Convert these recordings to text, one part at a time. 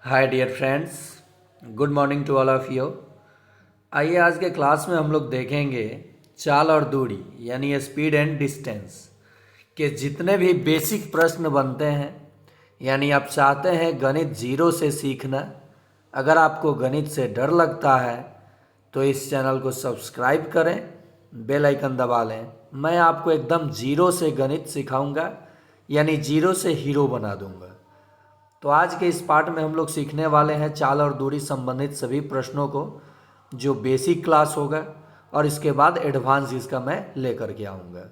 Hi dear friends, good morning to all of you. आइए आज के क्लास में हम लोग देखेंगे चाल और दूरी यानी स्पीड एंड डिस्टेंस के जितने भी बेसिक प्रश्न बनते हैं। यानी आप चाहते हैं गणित जीरो से सीखना। अगर आपको गणित से डर लगता है तो इस चैनल को सब्सक्राइब करें, बेल आइकन दबा लें। मैं आपको एकदम जीरो से गणित सिखाऊंगा, यानी जीरो से हीरो बना दूंगा। तो आज के इस पार्ट में हम लोग सीखने वाले हैं चाल और दूरी संबंधित सभी प्रश्नों को, जो बेसिक क्लास होगा और इसके बाद एडवांस इसका मैं लेकर के आऊँगा।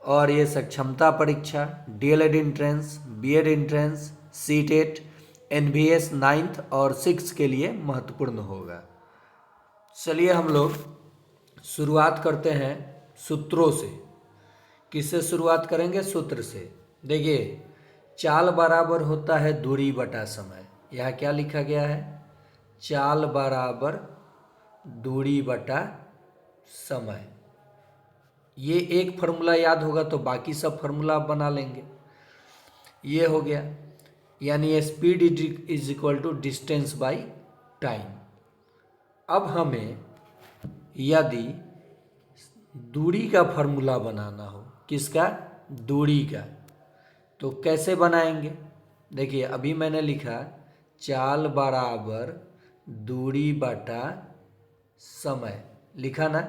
और ये सक्षमता परीक्षा, DLEd entrance, BEd entrance, CTET, NBS 9th और 6th के लिए महत्वपूर्ण होगा। चलिए हम लोग शुरुआत करते हैं सूत्रों से। किससे शुरुआत करेंगे? सूत्र से। देखिए, चाल बराबर होता है दूरी बटा समय। यहाँ क्या लिखा गया है? चाल बराबर दूरी बटा समय। ये एक फार्मूला याद होगा तो बाकी सब फार्मूला आप बना लेंगे। ये हो गया, यानी speed is equal to distance by time. अब हमें यदि दूरी का फार्मूला बनाना हो, किसका? दूरी का, तो कैसे बनाएंगे? देखिए, अभी मैंने लिखा चाल बराबर दूरी बटा समय, लिखा ना,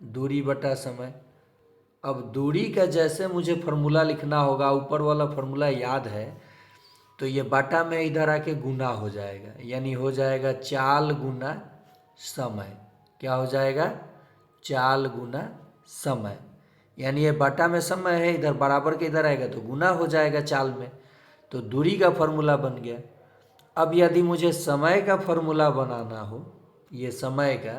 दूरी बटा समय। अब दूरी का जैसे मुझे फार्मूला लिखना होगा, ऊपर वाला फार्मूला याद है, तो ये बटा में इधर आके गुना हो जाएगा, यानी हो जाएगा चाल गुना समय। क्या हो जाएगा? चाल गुना समय। यानी ये बटा में समय है, इधर बराबर के इधर आएगा तो गुना हो जाएगा चाल में, तो दूरी का फार्मूला बन गया। अब यदि मुझे समय का फार्मूला बनाना हो, ये समय का,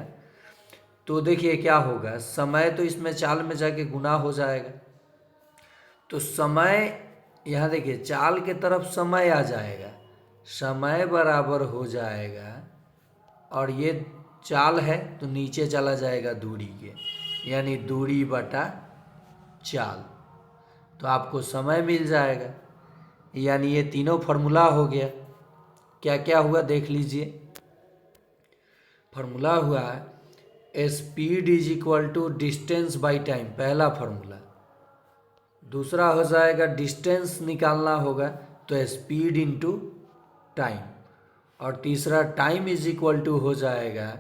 तो देखिए क्या होगा, समय तो इसमें चाल में जाके गुना हो जाएगा, तो समय यहाँ देखिए चाल के तरफ समय आ जाएगा, समय बराबर हो जाएगा, और ये चाल है तो नीचे चला जाएगा दूरी के, यानी दूरी बटा चाल, तो आपको समय मिल जाएगा। यानी ये तीनों फार्मूला हो गया। क्या क्या हुआ देख लीजिए। फार्मूला हुआ speed is equal to distance by time, पहला फार्मूला। दूसरा हो जाएगा डिस्टेंस निकालना होगा तो स्पीड इनटू टाइम, और तीसरा टाइम इज इक्वल टू हो जाएगा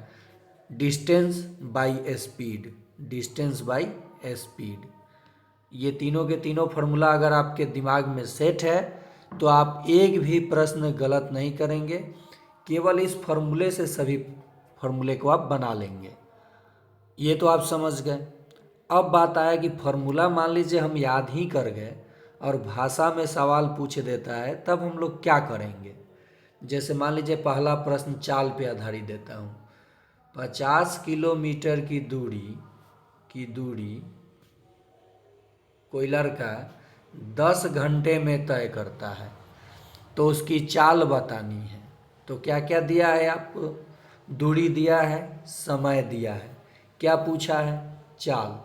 distance by speed, distance by speed. ये तीनों के तीनों फार्मूला अगर आपके दिमाग में सेट है तो आप एक भी प्रश्न गलत नहीं करेंगे, केवल इस फार्मूले से सभी फार्मूले को आप बना लेंगे। ये तो आप समझ गए। अब बात आया कि फार्मूला मान लीजिए हम याद ही कर गए और भाषा में सवाल पूछ देता है, तब हम लोग क्या करेंगे? जैसे मान लीजिए पहला प्रश्न चाल पे आधारित देता हूँ, 50 किलोमीटर की दूरी कोई लड़का 10 घंटे में तय करता है, तो उसकी चाल बतानी है। तो क्या क्या दिया है आपको? दूरी दिया है, समय दिया है, क्या पूछा है? चाल।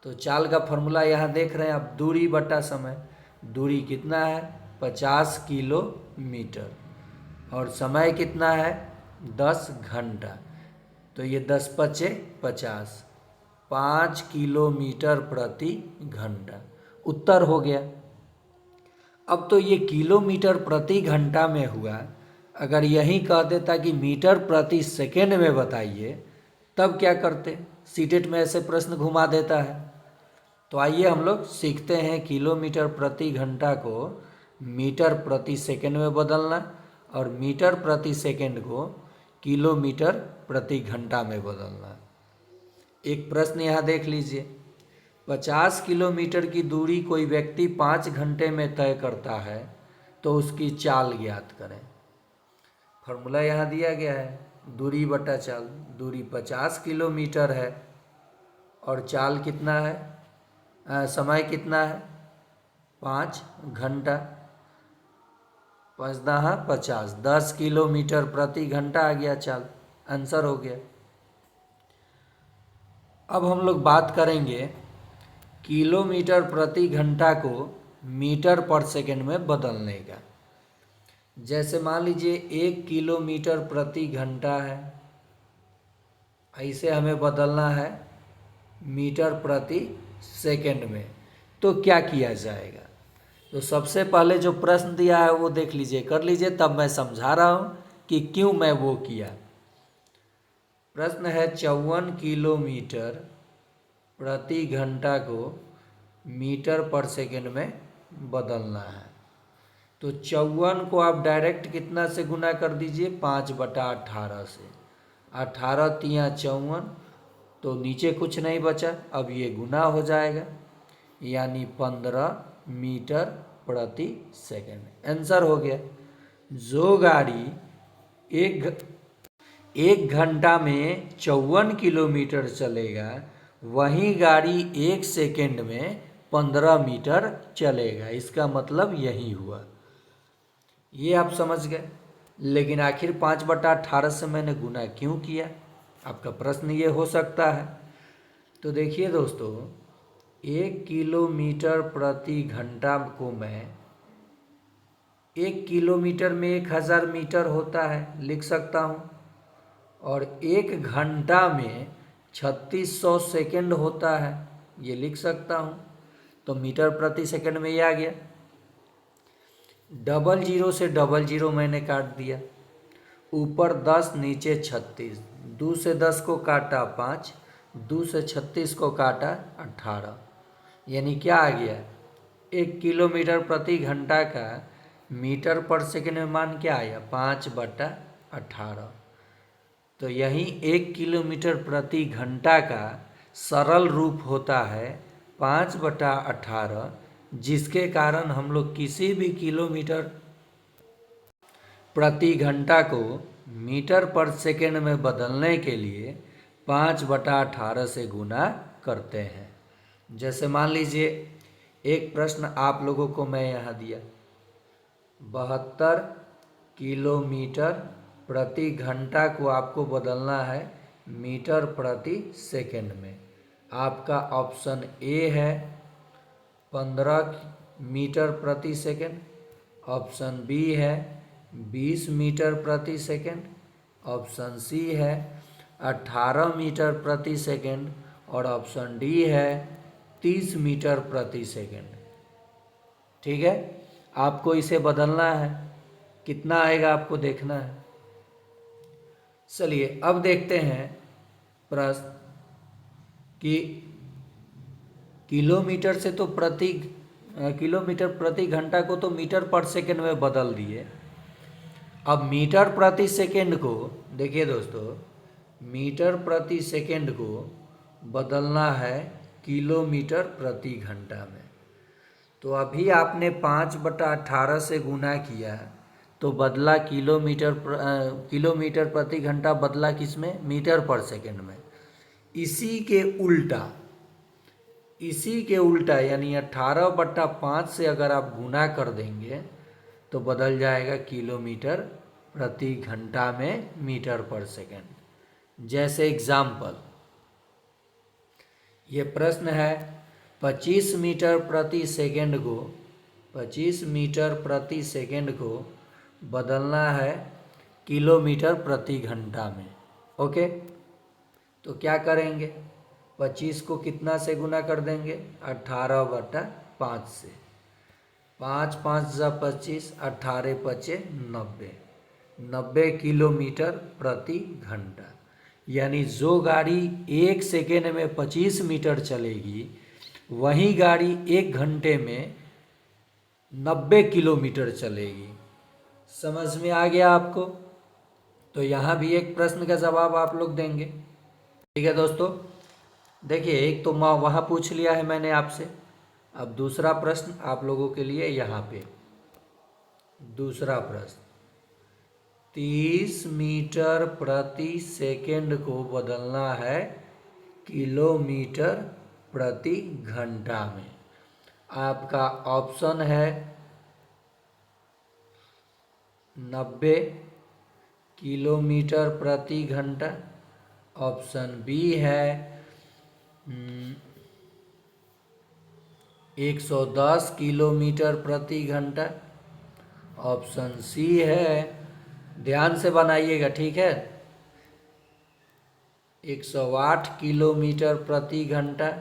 तो चाल का फार्मूला यहाँ देख रहे हैं आप, दूरी बटा समय। दूरी कितना है? 50 किलोमीटर, और समय कितना है? 10 घंटा। तो ये 10 पचे 50, 5 किलोमीटर प्रति घंटा उत्तर हो गया। अब तो ये किलोमीटर प्रति घंटा में हुआ, अगर यही कह देता कि मीटर प्रति सेकेंड में बताइए, तब क्या करते? सीटेट में ऐसे प्रश्न घुमा देता है। तो आइए हम लोग सीखते हैं किलोमीटर प्रति घंटा को मीटर प्रति सेकेंड में बदलना, और मीटर प्रति सेकेंड को किलोमीटर प्रति घंटा में बदलना। एक प्रश्न यहाँ देख लीजिए, 50 किलोमीटर की दूरी कोई व्यक्ति 5 घंटे में तय करता है, तो उसकी चाल ज्ञात करें। फार्मूला यहाँ दिया गया है, दूरी बटा चाल। दूरी 50 किलोमीटर है और चाल कितना है, समय कितना है? 5 घंटा। 5 दहा 50, 10 किलोमीटर प्रति घंटा आ गया चाल, आंसर हो गया। अब हम लोग बात करेंगे किलोमीटर प्रति घंटा को मीटर पर सेकेंड में बदलने का। जैसे मान लीजिए 1 किलोमीटर प्रति घंटा है, इसे हमें बदलना है मीटर प्रति सेकंड में। तो क्या किया जाएगा? तो सबसे पहले जो प्रश्न दिया है वो देख लीजिए, कर लीजिए, तब मैं समझा रहा हूँ कि क्यों मैं वो किया। प्रश्न है 54 किलोमीटर प्रति घंटा को मीटर पर सेकंड में बदलना है। तो 54 को आप डायरेक्ट कितना से गुना कर दीजिए? 5/18 से। 18 तिया 54, तो नीचे कुछ नहीं बचा, अब ये गुना हो जाएगा, यानी 15 मीटर प्रति सेकंड। आंसर हो गया। जो गाड़ी एक एक घंटा में 54 किलोमीटर चलेगा, वही गाड़ी 1 सेकंड में 15 मीटर चलेगा। इसका मतलब यही हुआ। ये आप समझ गए। लेकिन आखिर 5/18 से मैंने गुना क्यों किया? आपका प्रश्न ये हो सकता है। तो देखिए दोस्तों, 1 किलोमीटर प्रति घंटा को मैं 1 किलोमीटर में 1000 मीटर होता है लिख सकता हूँ, और 1 घंटा में 3600 सेकंड होता है, ये लिख सकता हूँ। तो मीटर प्रति सेकंड में ये आ गया। 00 से 00 मैंने काट दिया, ऊपर 10 नीचे 36, 2 से 10 को काटा 5, 2 से 36 को काटा 18, यानी क्या आ गया? 1 किलोमीटर प्रति घंटा का मीटर पर सेकंड में मान क्या आया? 5/18। तो यही 1 किलोमीटर प्रति घंटा का सरल रूप होता है 5/18, जिसके कारण हम लोग किसी भी किलोमीटर प्रति घंटा को मीटर पर सेकंड में बदलने के लिए 5/18 से गुना करते हैं। जैसे मान लीजिए एक प्रश्न आप लोगों को मैं यहाँ दिया, 72 किलोमीटर प्रति घंटा को आपको बदलना है मीटर प्रति सेकंड में। आपका ऑप्शन ए है 15 मीटर प्रति सेकंड, ऑप्शन बी है 20 मीटर प्रति सेकंड, ऑप्शन सी है 18 मीटर प्रति सेकंड, और ऑप्शन डी है 30 मीटर प्रति सेकंड। ठीक है, आपको इसे बदलना है, कितना आएगा आपको देखना है। चलिए अब देखते हैं प्रश्न कि किलोमीटर से तो किलोमीटर प्रति घंटा को तो मीटर पर सेकंड में बदल दिए। अब मीटर प्रति सेकंड को देखिए दोस्तों, मीटर प्रति सेकंड को बदलना है किलोमीटर प्रति घंटा में। तो अभी आपने 5/18 से गुना किया, तो बदला किलोमीटर प्रति घंटा बदला किस में? मीटर पर सेकंड में। इसी के उल्टा यानी 18/5 से अगर आप गुना कर देंगे तो बदल जाएगा किलोमीटर प्रति घंटा में मीटर पर सेकंड। जैसे एग्जाम्पल, ये प्रश्न है 25 मीटर प्रति सेकंड को 25 मीटर प्रति सेकंड को बदलना है किलोमीटर प्रति घंटा में। ओके, तो क्या करेंगे? 25 को कितना से गुना कर देंगे? 18/5 से। 5 5 जा 25, 18 पचे 90, 90 किलोमीटर प्रति घंटा। यानी जो गाड़ी 1 सेकेंड में 25 मीटर चलेगी, वही गाड़ी 1 घंटे में 90 किलोमीटर चलेगी। समझ में आ गया आपको? तो यहाँ भी एक प्रश्न का जवाब आप लोग देंगे। ठीक है दोस्तों, देखिए एक तो वहाँ पूछ लिया है मैंने आपसे। अब दूसरा प्रश्न आप लोगों के लिए यहाँ पे। दूसरा प्रश्न, 30 मीटर प्रति सेकंड को बदलना है किलोमीटर प्रति घंटा में। आपका ऑप्शन है 90 किलोमीटर प्रति घंटा, ऑप्शन बी है 110 किलोमीटर प्रति घंटा, ऑप्शन सी है, ध्यान से बनाइएगा, ठीक है। 108 किलोमीटर प्रति घंटा,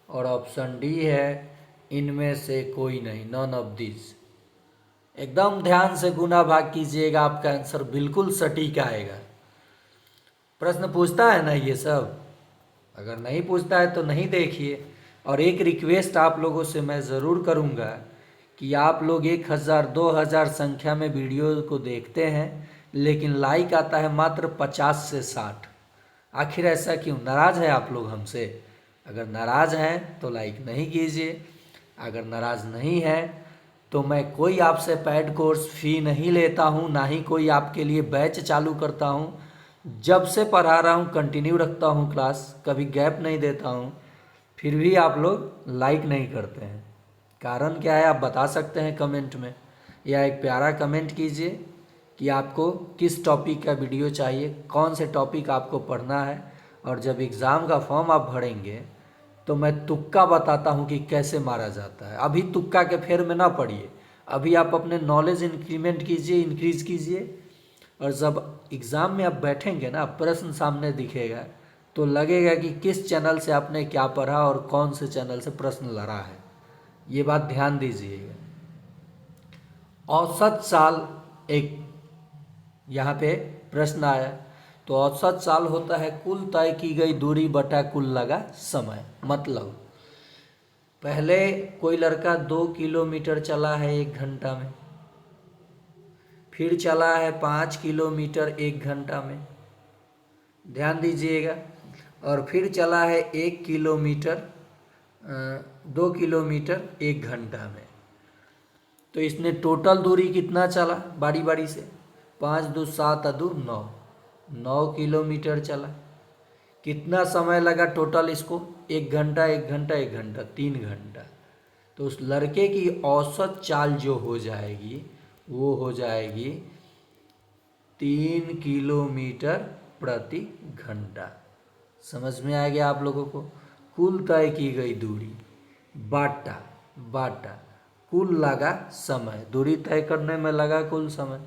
और ऑप्शन डी है इनमें से कोई नहीं, नॉन ऑफ दिस। एकदम ध्यान से गुना भाग कीजिएगा, आपका आंसर बिल्कुल सटीक आएगा। प्रश्न पूछता है ना ये सब, अगर नहीं पूछता है तो नहीं देखिए। और एक रिक्वेस्ट आप लोगों से मैं ज़रूर करूँगा कि आप लोग 1000 2000 संख्या में वीडियो को देखते हैं, लेकिन लाइक आता है मात्र 50 से 60। आखिर ऐसा क्यों? नाराज़ है आप लोग हमसे? अगर नाराज़ हैं तो लाइक नहीं कीजिए। अगर नाराज़ नहीं है तो मैं कोई आपसे पेड कोर्स फ़ी नहीं लेता हूँ, ना ही कोई आपके लिए बैच चालू करता हूँ। जब से पढ़ा रहा हूँ कंटिन्यू रखता हूँ क्लास, कभी गैप नहीं देता हूँ। फिर भी आप लोग लाइक नहीं करते हैं, कारण क्या है आप बता सकते हैं कमेंट में, या एक प्यारा कमेंट कीजिए कि आपको किस टॉपिक का वीडियो चाहिए, कौन से टॉपिक आपको पढ़ना है। और जब एग्ज़ाम का फॉर्म आप भरेंगे तो मैं तुक्का बताता हूँ कि कैसे मारा जाता है। अभी तुक्का के फेर में ना पड़िए, अभी आप अपने नॉलेज इंक्रीमेंट कीजिए, इंक्रीज कीजिए। और जब एग्ज़ाम में आप बैठेंगे ना, प्रश्न सामने दिखेगा तो लगेगा कि किस चैनल से आपने क्या पढ़ा और कौन से चैनल से प्रश्न लड़ा है। ये बात ध्यान दीजिएगा। औसत साल, एक यहाँ पे प्रश्न आया, तो औसत साल होता है कुल तय की गई दूरी बटा कुल लगा समय। मतलब पहले कोई लड़का 2 किलोमीटर चला है 1 घंटा में, फिर चला है 5 किलोमीटर 1 घंटा में, ध्यान दीजिएगा, और फिर चला है 1 किलोमीटर 2 किलोमीटर 1 घंटा में। तो इसने टोटल दूरी कितना चला बारी बारी से? 5 2 7 2 9, 9 किलोमीटर चला। कितना समय लगा टोटल इसको? 1 घंटा 1 घंटा 1 घंटा, 3 घंटा। तो उस लड़के की औसत चाल जो हो जाएगी वो हो जाएगी 3 किलोमीटर प्रति घंटा। समझ में आ गया आप लोगों को? कुल तय की गई दूरी बाटा बाटा कुल लगा समय, दूरी तय करने में लगा कुल समय।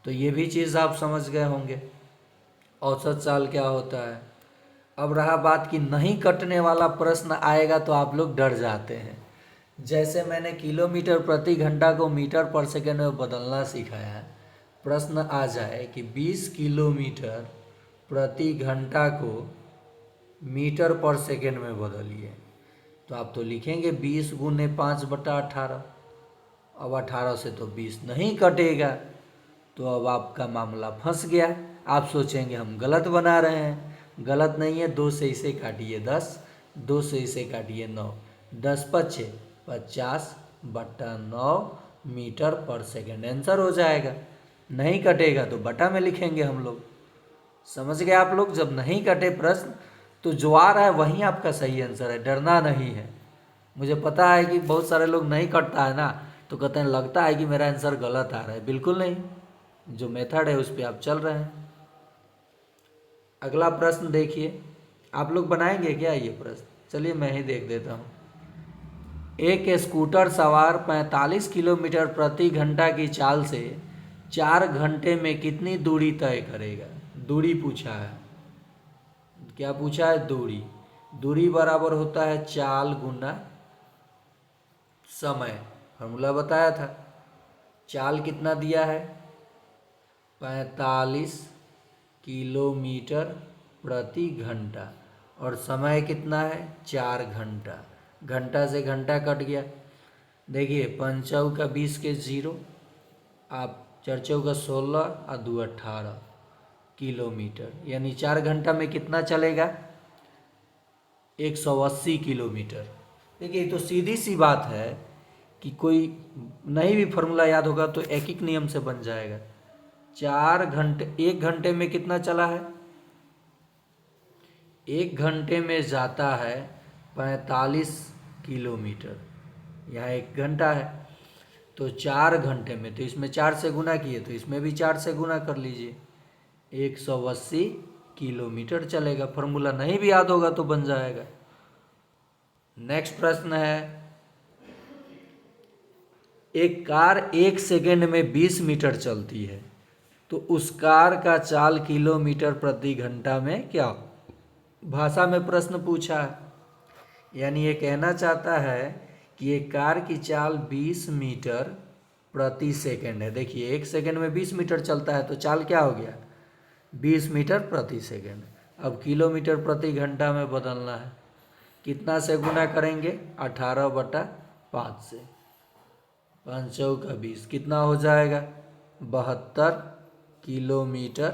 तो ये भी चीज़ आप समझ गए होंगे औसत साल क्या होता है। अब रहा बात कि नहीं कटने वाला प्रश्न आएगा तो आप लोग डर जाते हैं। जैसे मैंने किलोमीटर प्रति घंटा को मीटर पर सेकेंड में बदलना सिखाया है, प्रश्न आ जाए कि 20 किलोमीटर प्रति घंटा को मीटर पर सेकेंड में बदलिए, तो आप तो लिखेंगे 20 गुने 5/18। अब 18 से तो 20 नहीं कटेगा, तो अब आपका मामला फंस गया। आप सोचेंगे हम गलत बना रहे हैं, गलत नहीं है। 2 से इसे काटिए 10, 2 से इसे काटिए 9, 10 पचे 50/9 मीटर पर सेकेंड आंसर हो जाएगा। नहीं कटेगा तो बटा में लिखेंगे हम लोग। समझ गए आप लोग? जब नहीं कटे प्रश्न तो जो आ रहा है वही आपका सही आंसर है, डरना नहीं है। मुझे पता है कि बहुत सारे लोग नहीं कटता है ना तो कहते हैं लगता है कि मेरा आंसर गलत आ रहा है। बिल्कुल नहीं, जो मेथड है उस पर आप चल रहे हैं। अगला प्रश्न देखिए, आप लोग बनाएंगे क्या ये प्रश्न? चलिए मैं ही देख देता हूँ। एक स्कूटर सवार 45 किलोमीटर प्रति घंटा की चाल से 4 घंटे में कितनी दूरी तय करेगा? दूरी पूछा है। क्या पूछा है? दूरी। दूरी बराबर होता है चाल गुना समय, फॉर्मूला बताया था। चाल कितना दिया है? 45 किलोमीटर प्रति घंटा, और समय कितना है? 4 घंटा। घंटा से घंटा कट गया। देखिए 5 चौका 20 के 0, आप 4 चौका 16 और 2 18 किलोमीटर, यानी 4 घंटा में कितना चलेगा? 180 किलोमीटर। देखिए तो सीधी सी बात है कि कोई नहीं भी फॉर्मूला याद होगा तो एक एक नियम से बन जाएगा। 4 घंटे, 1 घंटे में कितना चला है? 1 घंटे में जाता है 45 किलोमीटर। यहाँ 1 घंटा है तो 4 घंटे में, तो इसमें 4 से गुना किए तो इसमें भी 4 से गुना कर लीजिए, 180 किलोमीटर चलेगा। फॉर्मूला नहीं भी याद होगा तो बन जाएगा। नेक्स्ट प्रश्न है, एक कार 1 सेकेंड में 20 मीटर चलती है, तो उस कार का चाल किलोमीटर प्रति घंटा में क्या भाषा में प्रश्न पूछा है। यानी ये कहना चाहता है कि एक कार की चाल 20 मीटर प्रति सेकंड है। देखिए 1 सेकंड में 20 मीटर चलता है तो चाल क्या हो गया, 20 मीटर प्रति सेकंड। अब किलोमीटर प्रति घंटा में बदलना है, कितना से गुना करेंगे, 18/5 से, 5 चौका 20, कितना हो जाएगा, 72 किलोमीटर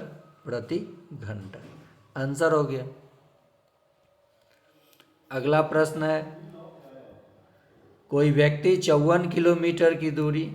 प्रति घंटा। आंसर हो गया। अगला प्रश्न है, कोई व्यक्ति 54 किलोमीटर की दूरी